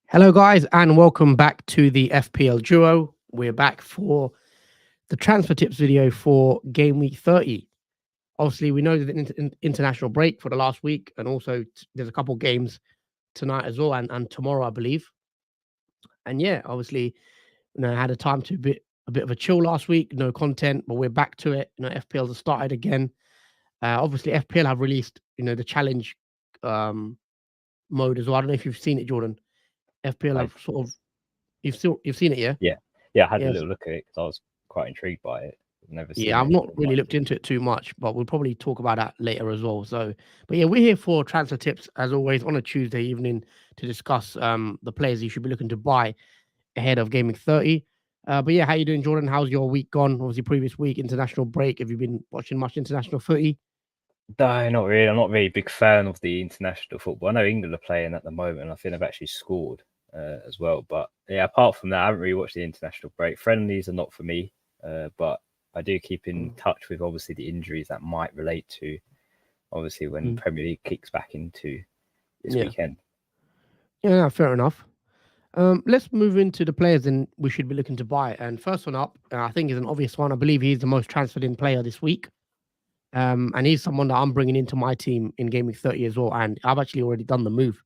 Hello, guys, and welcome back to the FPL Duo. We're back for the transfer tips video for Game Week 30. Obviously, we know there's an international break for the last week, and also there's a couple games tonight as well, and tomorrow, I believe. And yeah, obviously, I had a time to a bit of a chill last week, no content, but we're back to it. FPL has started again. Obviously, FPL have released, the challenge mode as well. I don't know if you've seen it, Jordan. FPL have sort of you've seen it, yeah? Yeah. I had a Yes. little look at it because I was quite intrigued by it. Never seen Yeah, I've it not or really much looked of it. into it too much, but we'll probably talk about that later as well. So, but yeah, we're here for transfer tips as always on a Tuesday evening to discuss the players you should be looking to buy ahead of Gaming 30. But yeah, how you doing, Jordan? How's your week gone? Obviously, previous week international break. Have you been watching much international footy? No, not really. I'm not really a big fan of the international football. I know England are playing at the moment. I think they've actually scored as well. But yeah, apart from that, I haven't really watched the international break. Friendlies are not for me, but I do keep in touch with obviously the injuries that might relate to obviously when Premier League kicks back into this weekend. Yeah, fair enough. Let's move into the players and we should be looking to buy. And first one up, I think is an obvious one. I believe he's the most transferred in player this week. And he's someone that I'm bringing into my team in Game Week 30 as well. And I've actually already done the move.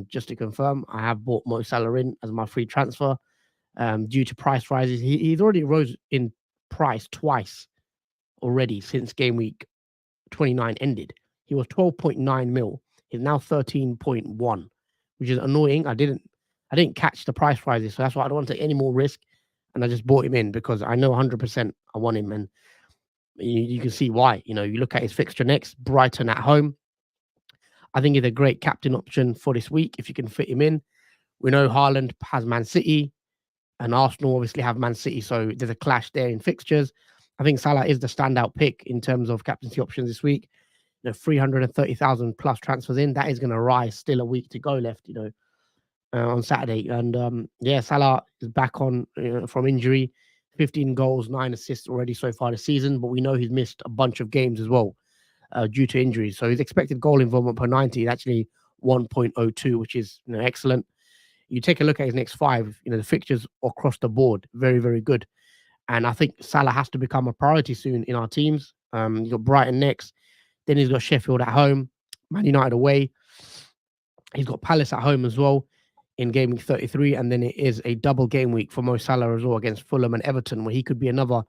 Just to confirm, I have bought Mo Salah in as my free transfer. Due to price rises, he's already rose in price twice already since Game Week 29 ended. He was 12.9 mil. He's now 13.1, which is annoying. I didn't catch the price rises, so that's why I don't want to take any more risk. And I just bought him in because I know 100% I want him, and you can see why. You look at his fixture next, Brighton at home. I think he's a great captain option for this week if you can fit him in. We know Haaland has Man City, and Arsenal obviously have Man City, so there's a clash there in fixtures. I think Salah is the standout pick in terms of captaincy options this week. 330,000 plus transfers in. That is going to rise. Still a week to go left, on Saturday. And Salah is back on from injury. 15 goals, 9 assists already so far this season, but we know he's missed a bunch of games as well due to injuries. So his expected goal involvement per 90 is actually 1.02, which is excellent. You take a look at his next 5, the fixtures across the board, very, very good. And I think Salah has to become a priority soon in our teams. You've got Brighton next. Then he's got Sheffield at home, Man United away. He's got Palace at home as well in Game Week 33. And then it is a double game week for Mo Salah as well against Fulham and Everton, where he could be another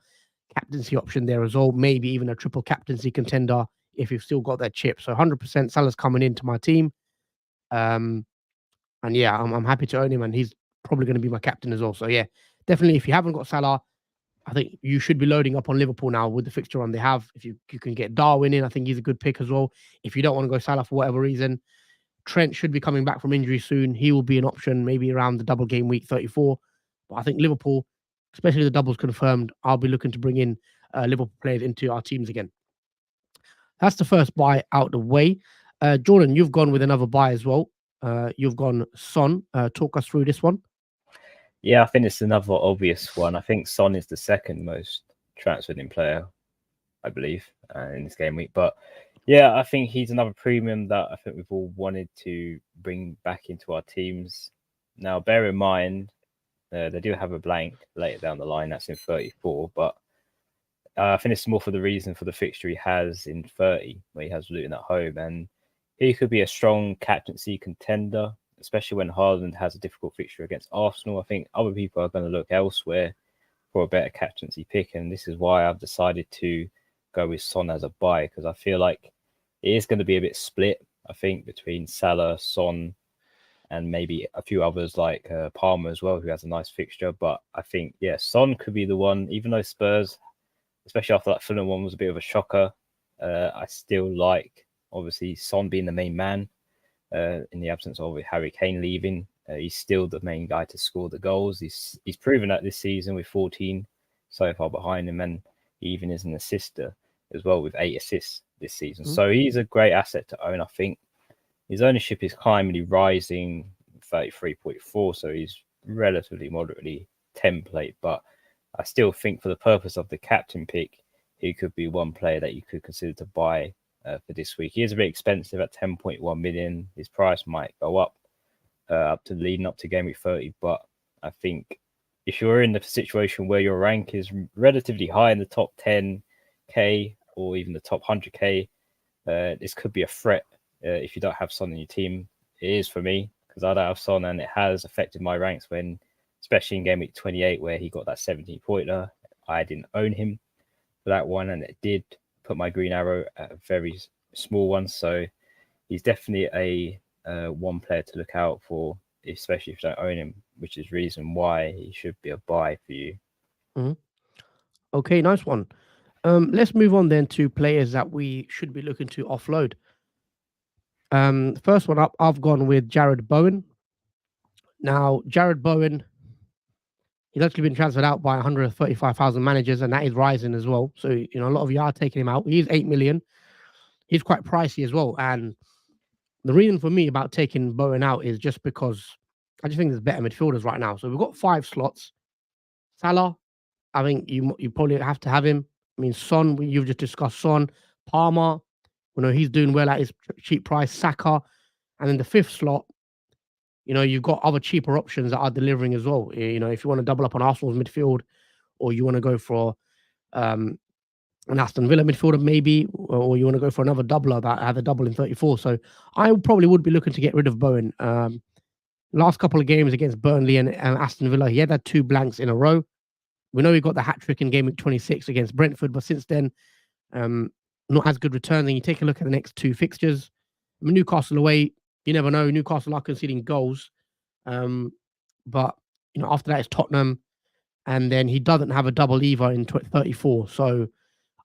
captaincy option there as well. Maybe even a triple captaincy contender if you've still got that chip. So 100% Salah's coming into my team. And yeah, I'm happy to own him, and he's probably going to be my captain as well. So yeah, definitely if you haven't got Salah, I think you should be loading up on Liverpool now with the fixture on they have. If you can get Darwin in, I think he's a good pick as well. If you don't want to go Salah for whatever reason, Trent should be coming back from injury soon. He will be an option maybe around the double game week 34. But I think Liverpool, especially the doubles confirmed, I'll be looking to bring in Liverpool players into our teams again. That's the first buy out the way. Jordan, you've gone with another buy as well. You've gone Son. Talk us through this one. Yeah, I think it's another obvious one. I think Son is the second most transferred in player, I believe, in this game week. But yeah, I think he's another premium that I think we've all wanted to bring back into our teams. Now, bear in mind, they do have a blank later down the line. That's in 34. But I think it's more for the reason for the fixture he has in 30, where he has Luton at home. And he could be a strong captaincy contender, especially when Haaland has a difficult fixture against Arsenal. I think other people are going to look elsewhere for a better captaincy pick. And this is why I've decided to go with Son as a buy, because I feel like it is going to be a bit split, I think, between Salah, Son, and maybe a few others like Palmer as well, who has a nice fixture. But I think, yeah, Son could be the one, even though Spurs, especially after that Fulham one, was a bit of a shocker. I still like, obviously, Son being the main man. In the absence of Harry Kane leaving, he's still the main guy to score the goals. He's proven that this season with 14 so far behind him, and he even is an assister as well with 8 assists this season. So he's a great asset to own. I think his ownership is kindly rising, 33.4, so he's relatively moderately template, but I still think for the purpose of the captain pick, he could be one player that you could consider to buy for this week. He is a bit expensive at 10.1 million. His price might go up to leading up to game week 30, but I think if you're in the situation where your rank is relatively high in the top 10k or even the top 100k, this could be a threat if you don't have Son in your team. It is for me because I don't have Son, and it has affected my ranks when, especially in game week 28 where he got that 17-pointer. I didn't own him for that one, and it did put my green arrow at a very small one. So he's definitely a one player to look out for, especially if you don't own him, which is reason why he should be a buy for you. Mhm. Okay, nice one. Let's move on then to players that we should be looking to offload. First one up, I've gone with Jared Bowen. Now, Jared Bowen, he's actually been transferred out by 135,000 managers, and that is rising as well. So, a lot of you are taking him out. He's 8 million. He's quite pricey as well. And the reason for me about taking Bowen out is just because I just think there's better midfielders right now. So we've got 5 slots. Salah, I think you probably have to have him. I mean, Son, you've just discussed Son. Palmer, he's doing well at his cheap price. Saka, and then the 5th slot, you've got other cheaper options that are delivering as well. If you want to double up on Arsenal's midfield, or you want to go for an Aston Villa midfielder maybe, or you want to go for another doubler that had a double in 34. So I probably would be looking to get rid of Bowen. Last couple of games against Burnley and Aston Villa, he had 2 blanks in a row. We know he got the hat-trick in game week 26 against Brentford, but since then, not as good returns. And you take a look at the next 2 fixtures. I mean, Newcastle away, you never know. Newcastle are conceding goals. But, after that it's Tottenham. And then he doesn't have a double either in 34. So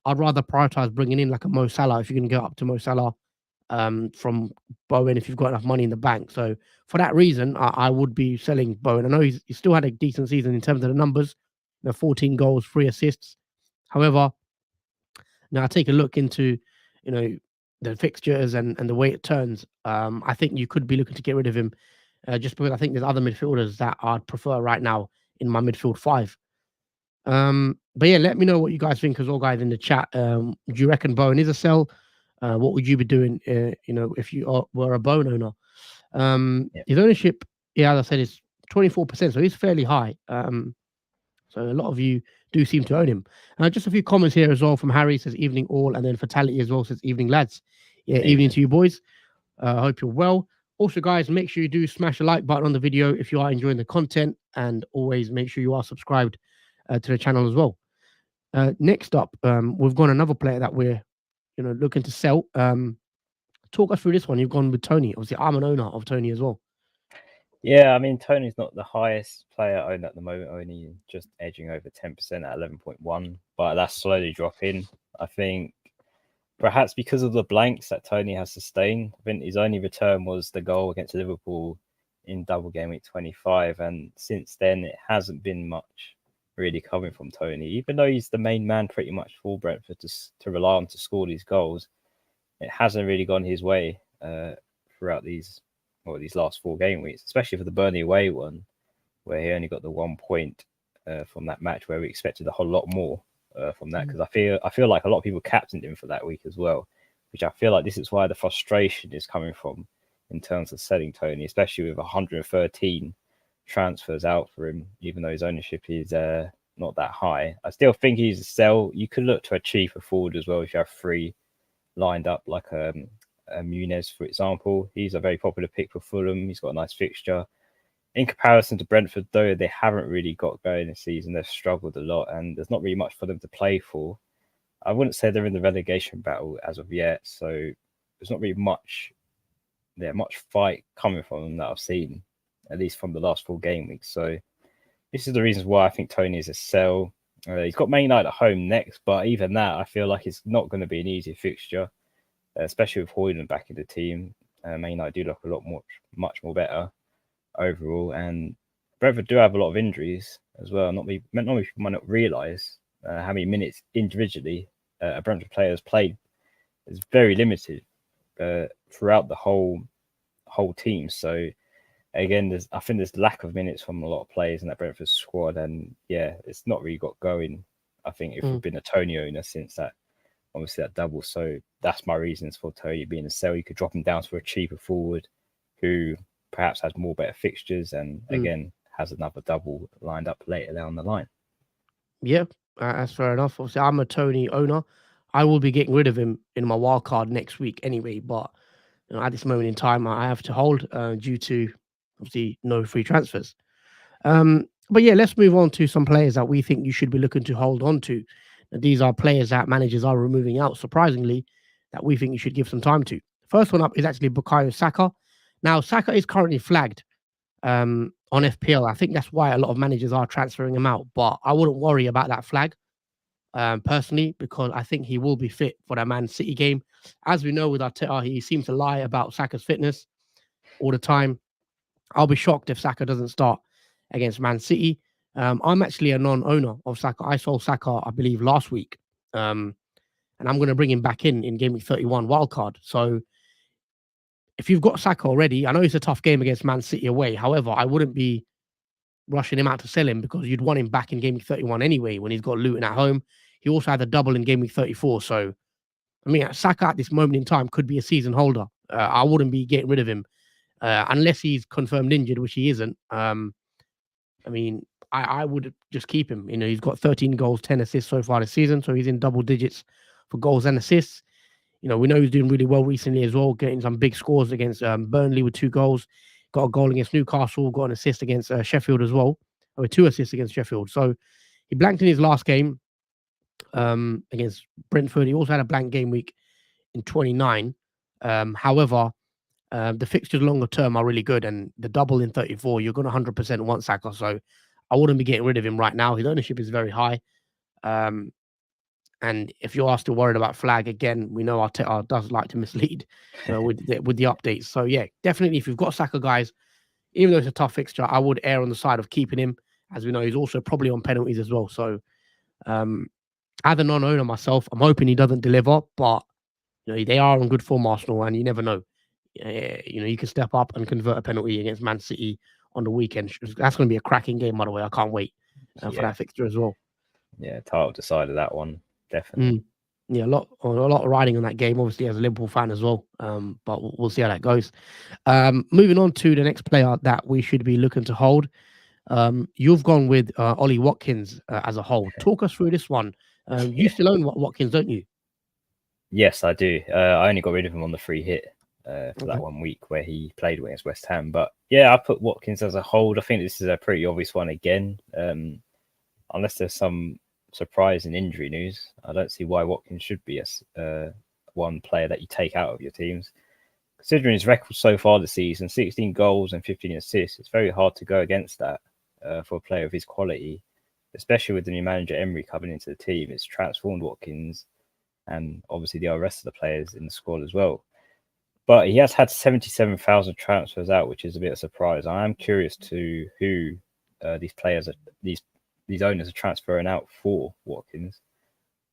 I'd rather prioritize bringing in like a Mo Salah if you can get up to Mo Salah from Bowen if you've got enough money in the bank. So for that reason, I would be selling Bowen. I know he still had a decent season in terms of the numbers. 14 goals, 3 assists. However, now I take a look into, the fixtures and the way it turns. I think you could be looking to get rid of him just because I think there's other midfielders that I'd prefer right now in my midfield 5. But yeah, let me know what you guys think as well, guys, in the chat. Do you reckon Bowen is a sell? What would you be doing, if you were a Bowen owner? His ownership, as I said, is 24%, so he's fairly high. So a lot of you do seem to own him. Just a few comments here as well from Harry, says evening all, and then Fatality as well says evening lads. Yeah, evening to you boys. I hope you're well. Also, guys, make sure you do smash the like button on the video if you are enjoying the content, and always make sure you are subscribed to the channel as well. Next up, we've got another player that we're looking to sell. Talk us through this one. You've gone with Tony. Obviously, I'm an owner of Tony as well. Yeah, I mean, Tony's not the highest player owned at the moment, only just edging over 10% at 11.1, but that's slowly dropping. I think perhaps because of the blanks that Tony has sustained. I think his only return was the goal against Liverpool in double game week 25, and since then it hasn't been much really coming from Tony. Even though he's the main man pretty much for Brentford to rely on to score these goals, it hasn't really gone his way throughout these last 4 game weeks, especially for the Burnley away one, where he only got the 1 point from that match, where we expected a whole lot more from that, because I feel like a lot of people captained him for that week as well, which I feel like this is why the frustration is coming from in terms of selling Tony, especially with 113 transfers out for him, even though his ownership is not that high. I still think he's a sell. You could look to a cheaper forward as well if you have 3 lined up, like Muniz, for example. He's a very popular pick for Fulham. He's got a nice fixture. In comparison to Brentford, though, they haven't really got going this season. They've struggled a lot, and there's not really much for them to play for. I wouldn't say they're in the relegation battle as of yet, so there's not really much fight coming from them that I've seen, at least from the last 4 game weeks. So this is the reasons why I think Tony is a sell. He's got Man United at home next, but even that, I feel like it's not going to be an easy fixture, especially with Højlund back in the team. Man United do look much more better overall, and Brentford do have a lot of injuries as well. Not many people might not realise how many minutes individually a Brentford player has played. Is very limited throughout the whole team. So again, I think there's lack of minutes from a lot of players in that Brentford squad, and yeah, it's not really got going I think if Mm. we've been a Tony owner since that, obviously that double. So that's my reasons for Tony being a sell. You could drop him down for a cheaper forward who perhaps has more better fixtures and again has another double lined up later down the line. Yeah, that's fair enough. Obviously, I'm a Tony owner. I will be getting rid of him in my wild card next week anyway. But at this moment in time, I have to hold due to obviously no free transfers. But yeah, let's move on to some players that we think you should be looking to hold on to. And these are players that managers are removing out, surprisingly, that we think you should give some time to. First one up is actually Bukayo Saka. Now, Saka is currently flagged on FPL. I think that's why a lot of managers are transferring him out. But I wouldn't worry about that flag personally, because I think he will be fit for that Man City game. As we know with Arteta, he seems to lie about Saka's fitness all the time. I'll be shocked if Saka doesn't start against Man City. I'm actually a non-owner of Saka. I sold Saka, I believe, last week. And I'm going to bring him back in Gameweek 31 wildcard. So if you've got Saka already, I know it's a tough game against Man City away. However, I wouldn't be rushing him out to sell him because you'd want him back in Gameweek 31 anyway when he's got Luton at home. He also had a double in Gameweek 34. So, I mean, Saka at this moment in time could be a season holder. I wouldn't be getting rid of him unless he's confirmed injured, which he isn't. I mean, I would just keep him. He's got 13 goals, 10 assists so far this season. So he's in double digits for goals and assists. We know he's doing really well recently as well, getting some big scores against Burnley with 2 goals. Got a goal against Newcastle, got an assist against Sheffield as well, or 2 assists against Sheffield. So he blanked in his last game against Brentford. He also had a blank game week in 29. However, the fixtures longer term are really good, and the double in 34, you're going to 100% want Saka. So I wouldn't be getting rid of him right now. His ownership is very high. And if you are still worried about flag, again, we know Arteta does like to mislead with the updates. So yeah, definitely if you've got Saka, guys, even though it's a tough fixture, I would err on the side of keeping him. As we know, he's also probably on penalties as well. So as a non-owner myself, I'm hoping he doesn't deliver, but they are on good form, Arsenal, and you never know. You can step up and convert a penalty against Man City on the weekend. That's going to be a cracking game, by the way. I can't wait for that fixture as well. Yeah, title decided that one, definitely. Yeah, a lot of riding on that game, obviously, as a Liverpool fan as well. But we'll see how that goes. Moving on to the next player that we should be looking to hold. You've gone with Ollie Watkins as a hold. Talk us through this one. You still own Watkins, don't you? Yes, I do. I only got rid of him on the free hit for that 1 week where he played against West Ham. But yeah, I put Watkins as a hold. I think this is a pretty obvious one again. Unless there's some surprising injury news, I don't see why Watkins should be one player that you take out of your teams. Considering his record so far this season, 16 goals and 15 assists, it's very hard to go against that for a player of his quality, especially with the new manager Emery coming into the team. It's transformed Watkins and obviously the rest of the players in the squad as well. But he has had 77,000 transfers out, which is a bit of a surprise. I am curious to who these players, these owners are transferring out for Watkins.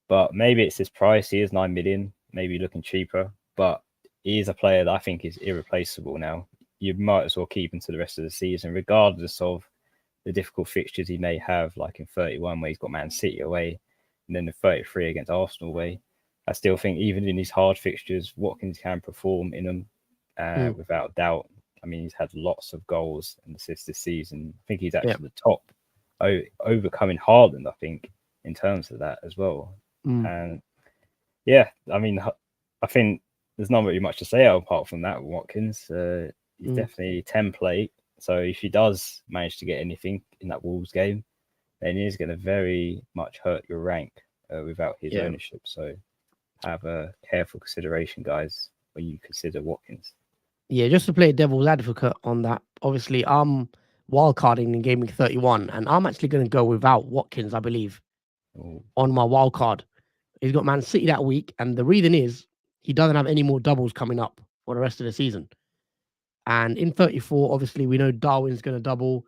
But maybe it's his price. He is 9 million, maybe looking cheaper. But he is a player that I think is irreplaceable now. You might as well keep him to the rest of the season, regardless of the difficult fixtures he may have, like in 31 where he's got Man City away, and then the 33 against Arsenal away. I still think even in these hard fixtures, Watkins can perform in them without doubt. I mean, he's had lots of goals and assists this season. I think he's actually the top, overcoming Haaland, I think, in terms of that as well. And yeah, I mean, I think there's not really much to say apart from that. Watkins, he's definitely template. So if he does manage to get anything in that Wolves game, then he is going to very much hurt your rank without his ownership. So have a careful consideration, guys, when you consider Watkins. Yeah, just to play devil's advocate on that, obviously I'm wildcarding in Gameweek 31, and I'm actually going to go without Watkins, I believe, on my wildcard. He's got Man City that week, and the reason is he doesn't have any more doubles coming up for the rest of the season. And in 34, obviously, we know Darwin's going to double.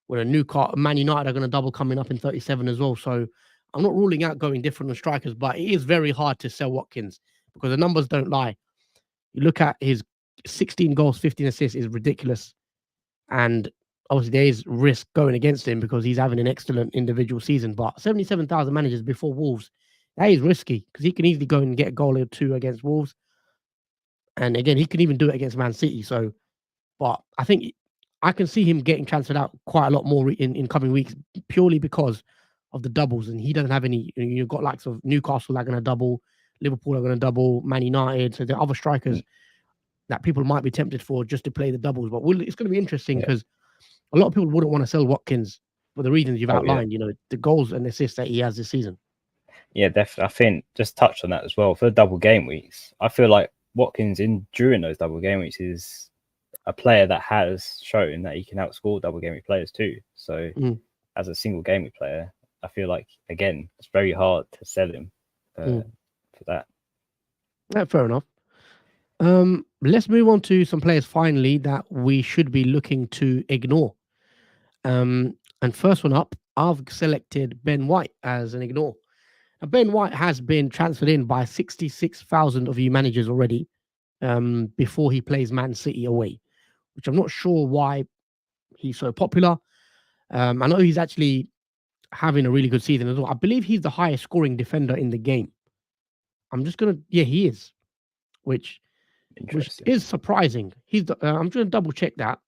With a Newcastle, Man United are going to double coming up in 37 as well. So I'm not ruling out going different on strikers, but it is very hard to sell Watkins because the numbers don't lie. You look at his 16 goals, 15 assists is ridiculous. And obviously there is risk going against him because he's having an excellent individual season. But 77,000 managers before Wolves, that is risky because he can easily go and get a goal or two against Wolves. And again, he can even do it against Man City. So, but I think I can see him getting transferred out quite a lot more in coming weeks purely because of the doubles. And he doesn't have any, you've got likes of Newcastle that are going to double, Liverpool are going to double, Man United. So there are other strikers that people might be tempted for just to play the doubles. But it's going to be interesting because a lot of people wouldn't want to sell Watkins for the reasons you've outlined, the goals and assists that he has this season. Yeah, definitely. I think just touch on that as well. For the double game weeks, I feel like Watkins during those double game weeks is a player that has shown that he can outscore double game week players too. So as a single game week player, I feel like, again, it's very hard to sell him for that. Yeah, fair enough. Let's move on to some players finally that we should be looking to ignore. And first one up, I've selected Ben White as an ignore. Now, Ben White has been transferred in by 66,000 of you managers already before he plays Man City away, which I'm not sure why he's so popular. I know he's actually having a really good season as well. I believe he's the highest scoring defender in the game. He is, which is surprising. I'm just going to double check that.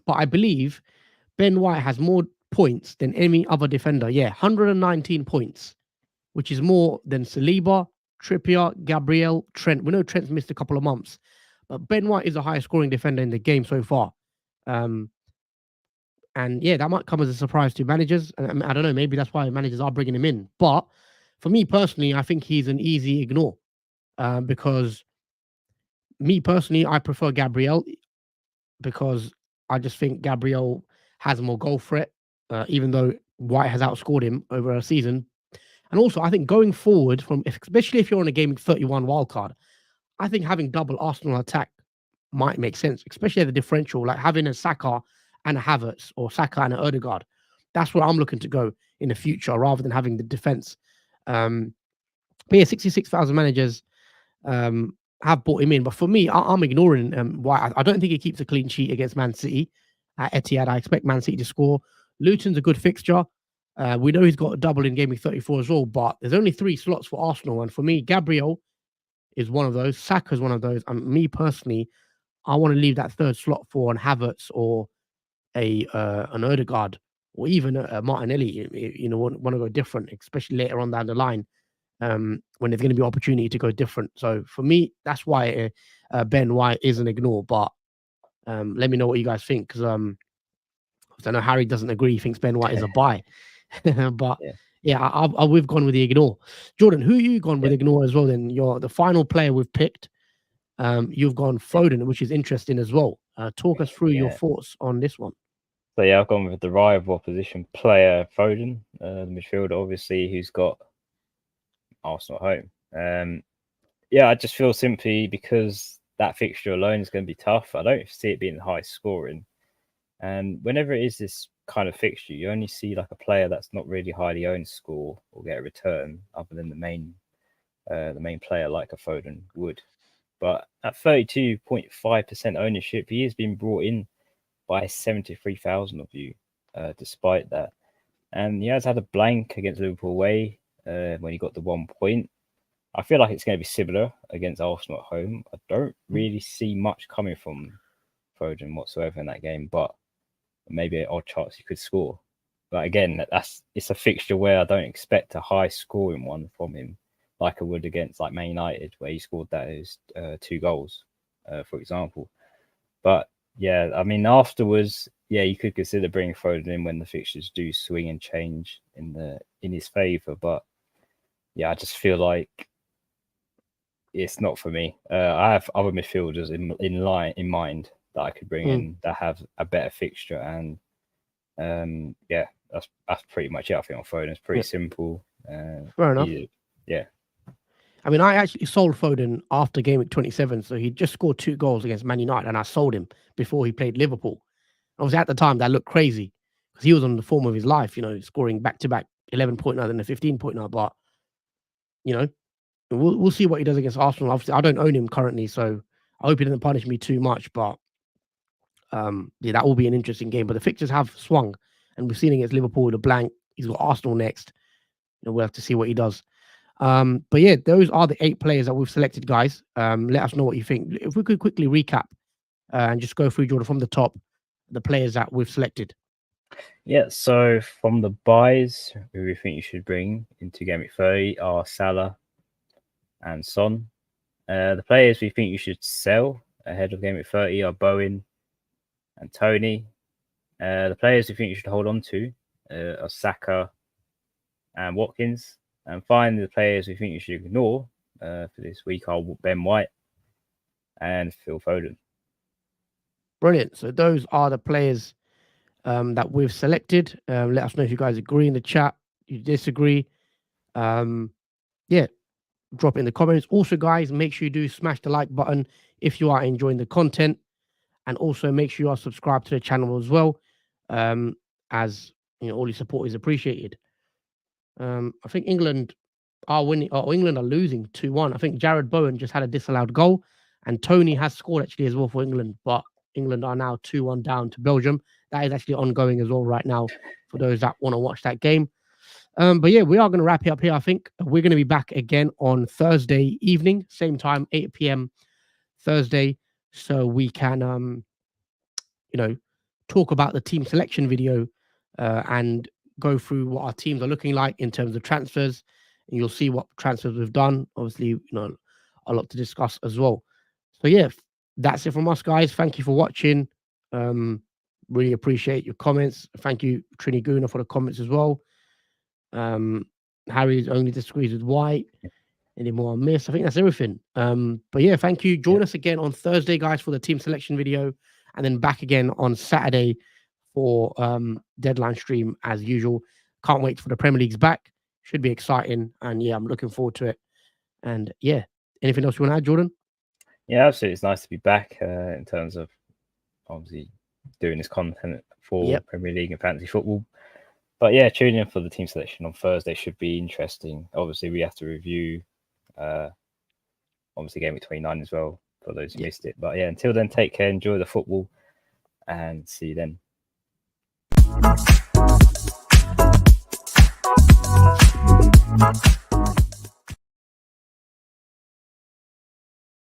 But I believe Ben White has more points than any other defender. Yeah, 119 points, which is more than Saliba, Trippier, Gabriel, Trent. We know Trent's missed a couple of months, but Ben White is the highest scoring defender in the game so far. And yeah, that might come as a surprise to managers. And I don't know, maybe that's why managers are bringing him in. But for me personally, I think he's an easy ignore because me personally, I prefer Gabriel because I just think Gabriel has more goal threat, even though White has outscored him over a season. And also, I think going forward, especially if you're on a game 31 wildcard, I think having double Arsenal attack might make sense, especially at the differential, like having a Saka and a Havertz or Saka and an Odegaard. That's where I'm looking to go in the future rather than having the defense. But yeah, 66,000 managers have bought him in. But for me, I'm ignoring White. I don't think he keeps a clean sheet against Man City at Etihad. I expect Man City to score. Luton's a good fixture. We know he's got a double in game week 34 as well, but there's only 3 slots for Arsenal. And for me, Gabriel is one of those. Saka is one of those. And me personally, I want to leave that third slot for an Havertz or an Odegaard or even a Martinelli. Want to go different, especially later on down the line when there's going to be opportunity to go different. So for me, that's why Ben White is an ignore. But let me know what you guys think because I know Harry doesn't agree. He thinks Ben White is a buy. But yeah, we've gone with the ignore. Jordan, who you gone with ignore as well? Then you're the final player we've picked. You've gone Foden, which is interesting as well. Talk us through your thoughts on this one. So yeah, I've gone with the rival opposition player Foden, the midfielder, obviously, who's got Arsenal at home. I just feel simply because that fixture alone is going to be tough. I don't see it being high scoring. And whenever it is this kind of fixture, you only see like a player that's not really highly owned score or get a return other than the main player like a Foden would. But at 32.5% ownership, he has been brought in by 73,000 of you, despite that. And he has had a blank against Liverpool away when he got the 1 point. I feel like it's going to be similar against Arsenal at home. I don't really see much coming from Foden whatsoever in that game, but maybe an odd chance he could score. But again, it's a fixture where I don't expect a high scoring one from him, like I would against like Man United, where he scored those 2 goals, for example. But yeah, I mean, afterwards, you could consider bringing Foden in when the fixtures do swing and change in his favour. But yeah, I just feel like it's not for me. I have other midfielders in mind that I could bring in that have a better fixture, and that's pretty much it. I think on Foden, it's pretty simple. Fair enough. Yeah. I mean, I actually sold Foden after game week 27, so he just scored 2 goals against Man United, and I sold him before he played Liverpool. Obviously, at the time, that looked crazy because he was on the form of his life, scoring back-to-back 11-point now, then a 15-point now. But, we'll see what he does against Arsenal. Obviously, I don't own him currently, so I hope he doesn't punish me too much. But Yeah, that will be an interesting game. But the fixtures have swung, and we've seen against Liverpool with a blank. He's got Arsenal next. We'll have to see what he does. But yeah, those are the 8 players that we've selected, guys. Let us know what you think. If we could quickly recap and just go through, Jordan, from the top, the players that we've selected. Yeah, so from the buys, who we think you should bring into Gameweek 30 are Salah and Son. The players we think you should sell ahead of Gameweek 30 are Bowen and Tony. The players we think you should hold on to are Saka and Watkins. And finally, the players we think you should ignore for this week are Ben White and Phil Foden. Brilliant. So those are the players that we've selected. Let us know if you guys agree in the chat, you disagree. Yeah, drop it in the comments. Also, guys, make sure you do smash the like button if you are enjoying the content, and also make sure you are subscribed to the channel as well, as all your support is appreciated. I think England are winning, or England are losing 2-1. I think Jared Bowen just had a disallowed goal, and Tony has scored actually as well for England, but England are now 2-1 down to Belgium. That is actually ongoing as well right now for those that want to watch that game. But yeah, we are going to wrap it up here. I think we're going to be back again on Thursday evening, same time, 8 p.m. Thursday, so we can talk about the team selection video and go through what our teams are looking like in terms of transfers. And you'll see what transfers we've done. Obviously, a lot to discuss as well. So yeah, that's it from us, guys. Thank you for watching. Really appreciate your comments. Thank you, Trini Guna, for the comments as well. Harry only disagrees with White. Any more I miss? I think that's everything. But yeah, thank you. Join us again on Thursday, guys, for the team selection video, and then back again on Saturday for deadline stream as usual. Can't wait for the Premier League's back. Should be exciting, and yeah, I'm looking forward to it. And yeah, anything else you want to add, Jordan? Yeah, absolutely. It's nice to be back in terms of obviously doing this content for Premier League and fantasy football. But yeah, tune in for the team selection on Thursday. Should be interesting. Obviously, we have to review obviously Gameweek 29 as well for those who missed it. But yeah, until then, take care, enjoy the football, and see you then.